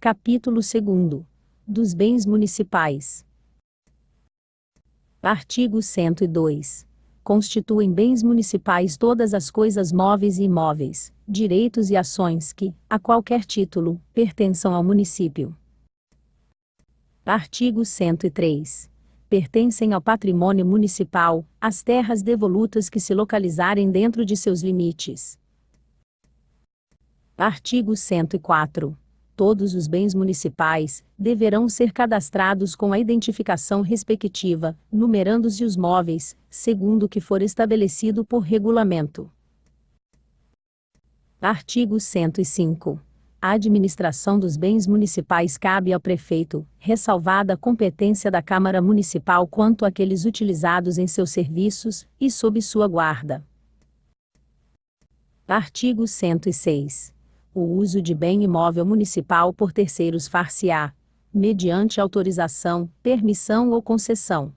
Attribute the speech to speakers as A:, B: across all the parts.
A: Capítulo 2º. Dos bens municipais. Artigo 102. Constituem bens municipais todas as coisas móveis e imóveis, direitos e ações que, a qualquer título, pertençam ao município. Artigo 103. Pertencem ao patrimônio municipal as terras devolutas que se localizarem dentro de seus limites. Artigo 104. Todos os bens municipais deverão ser cadastrados com a identificação respectiva, numerando-se os móveis, segundo o que for estabelecido por regulamento. Artigo 105. A administração dos bens municipais cabe ao prefeito, ressalvada a competência da Câmara Municipal quanto àqueles utilizados em seus serviços, e sob sua guarda. Artigo 106. O uso de bem imóvel municipal por terceiros far-se-á, mediante autorização, permissão ou concessão.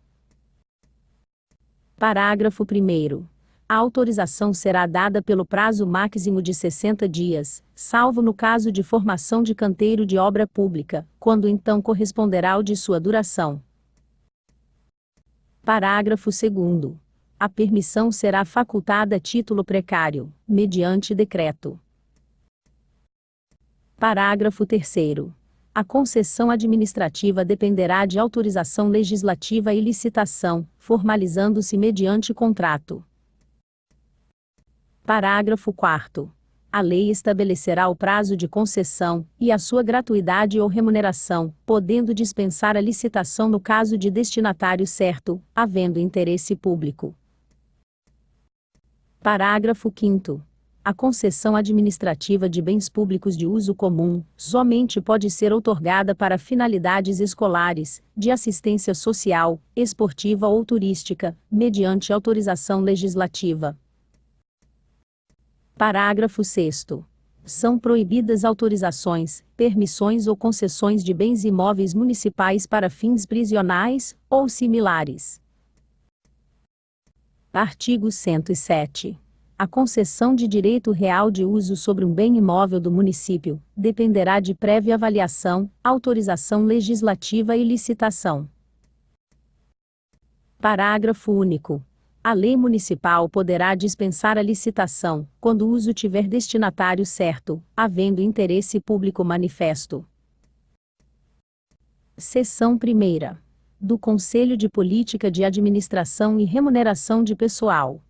A: Parágrafo 1º. A autorização será dada pelo prazo máximo de 60 dias, salvo no caso de formação de canteiro de obra pública, quando então corresponderá ao de sua duração. Parágrafo 2º. A permissão será facultada a título precário, mediante decreto. Parágrafo 3º. A concessão administrativa dependerá de autorização legislativa e licitação, formalizando-se mediante contrato. Parágrafo 4º. A lei estabelecerá o prazo de concessão, e a sua gratuidade ou remuneração, podendo dispensar a licitação no caso de destinatário certo, havendo interesse público. Parágrafo 5º. A concessão administrativa de bens públicos de uso comum, somente pode ser outorgada para finalidades escolares, de assistência social, esportiva ou turística, mediante autorização legislativa. Parágrafo 6º. São proibidas autorizações, permissões ou concessões de bens imóveis municipais para fins prisionais, ou similares. Artigo 107. A concessão de direito real de uso sobre um bem imóvel do município dependerá de prévia avaliação, autorização legislativa e licitação. Parágrafo único. A lei municipal poderá dispensar a licitação, quando o uso tiver destinatário certo, havendo interesse público manifesto. Seção 1ª. Do Conselho de Política de Administração e Remuneração de Pessoal.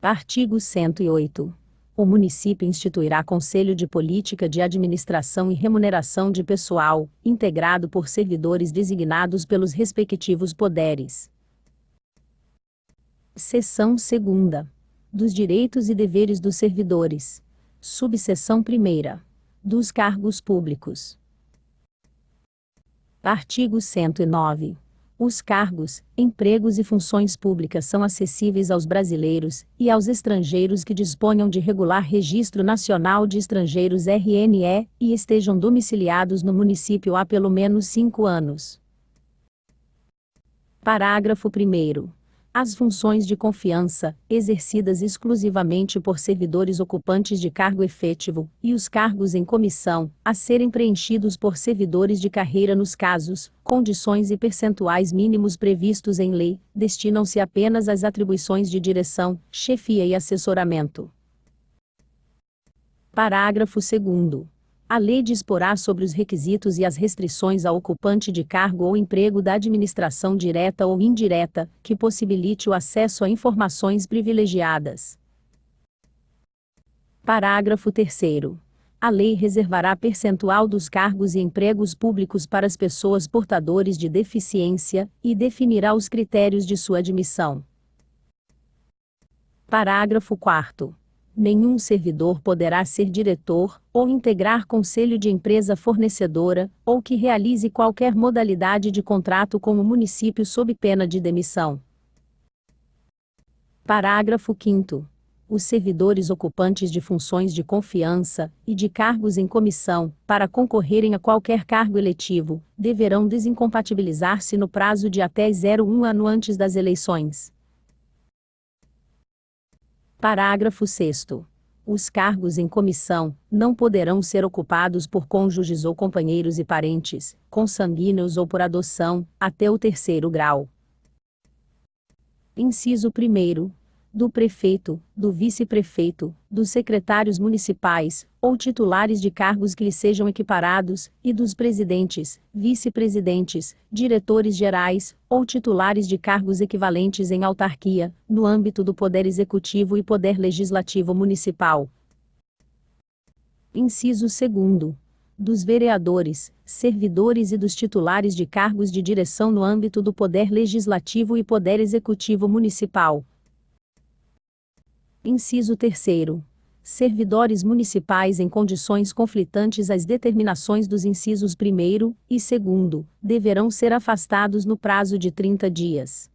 A: Artigo 108. O município instituirá Conselho de Política de Administração e Remuneração de Pessoal, integrado por servidores designados pelos respectivos poderes. Seção 2ª. Dos direitos e deveres dos servidores. Subseção 1ª. Dos cargos públicos. Artigo 109. Os cargos, empregos e funções públicas são acessíveis aos brasileiros e aos estrangeiros que disponham de regular Registro Nacional de Estrangeiros RNE e estejam domiciliados no município há pelo menos 5 anos. Parágrafo 1º. As funções de confiança, exercidas exclusivamente por servidores ocupantes de cargo efetivo, e os cargos em comissão, a serem preenchidos por servidores de carreira nos casos, condições e percentuais mínimos previstos em lei, destinam-se apenas às atribuições de direção, chefia e assessoramento. Parágrafo 2º. A lei disporá sobre os requisitos e as restrições ao ocupante de cargo ou emprego da administração direta ou indireta, que possibilite o acesso a informações privilegiadas. Parágrafo 3º. A lei reservará percentual dos cargos e empregos públicos para as pessoas portadores de deficiência, e definirá os critérios de sua admissão. Parágrafo 4º. Nenhum servidor poderá ser diretor, ou integrar conselho de empresa fornecedora, ou que realize qualquer modalidade de contrato com o município sob pena de demissão. Parágrafo 5º. Os servidores ocupantes de funções de confiança, e de cargos em comissão, para concorrerem a qualquer cargo eletivo, deverão desincompatibilizar-se no prazo de até 1 ano antes das eleições. Parágrafo 6º. Os cargos em comissão não poderão ser ocupados por cônjuges ou companheiros e parentes, consanguíneos ou por adoção, até o terceiro grau. Inciso 1º. Do prefeito, do vice-prefeito, dos secretários municipais, ou titulares de cargos que lhes sejam equiparados, e dos presidentes, vice-presidentes, diretores gerais, ou titulares de cargos equivalentes em autarquia, no âmbito do Poder Executivo e Poder Legislativo Municipal. Inciso 2º. Dos vereadores, servidores e dos titulares de cargos de direção no âmbito do Poder Legislativo e Poder Executivo Municipal. Inciso 3º. Servidores municipais em condições conflitantes às determinações dos incisos 1º e 2º, deverão ser afastados no prazo de 30 dias.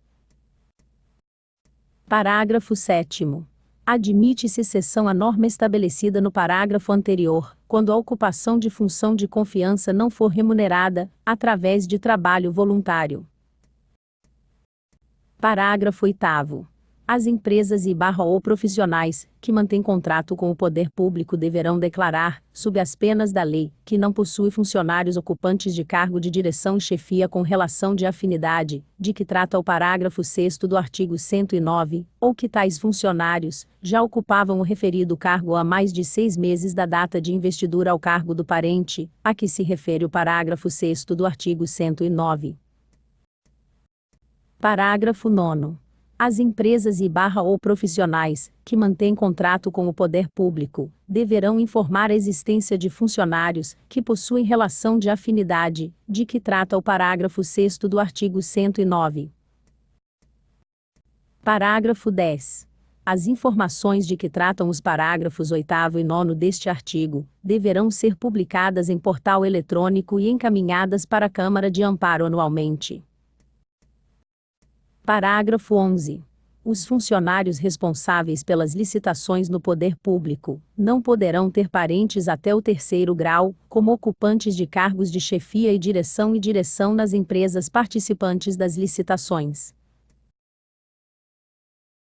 A: Parágrafo 7º. Admite-se exceção à norma estabelecida no parágrafo anterior, quando a ocupação de função de confiança não for remunerada, através de trabalho voluntário. Parágrafo 8º. As empresas ou profissionais, que mantêm contrato com o poder público deverão declarar, sob as penas da lei, que não possui funcionários ocupantes de cargo de direção e chefia com relação de afinidade, de que trata o parágrafo 6º do artigo 109, ou que tais funcionários já ocupavam o referido cargo há mais de 6 meses da data de investidura ao cargo do parente, a que se refere o parágrafo 6º do artigo 109. Parágrafo 9º. As empresas ou profissionais, que mantêm contrato com o poder público, deverão informar a existência de funcionários, que possuem relação de afinidade, de que trata o parágrafo 6º do artigo 109. Parágrafo 10. As informações de que tratam os parágrafos 8º e 9º deste artigo, deverão ser publicadas em portal eletrônico e encaminhadas para a Câmara de Amparo anualmente. Parágrafo 11. Os funcionários responsáveis pelas licitações no poder público não poderão ter parentes até o terceiro grau, como ocupantes de cargos de chefia e direção nas empresas participantes das licitações.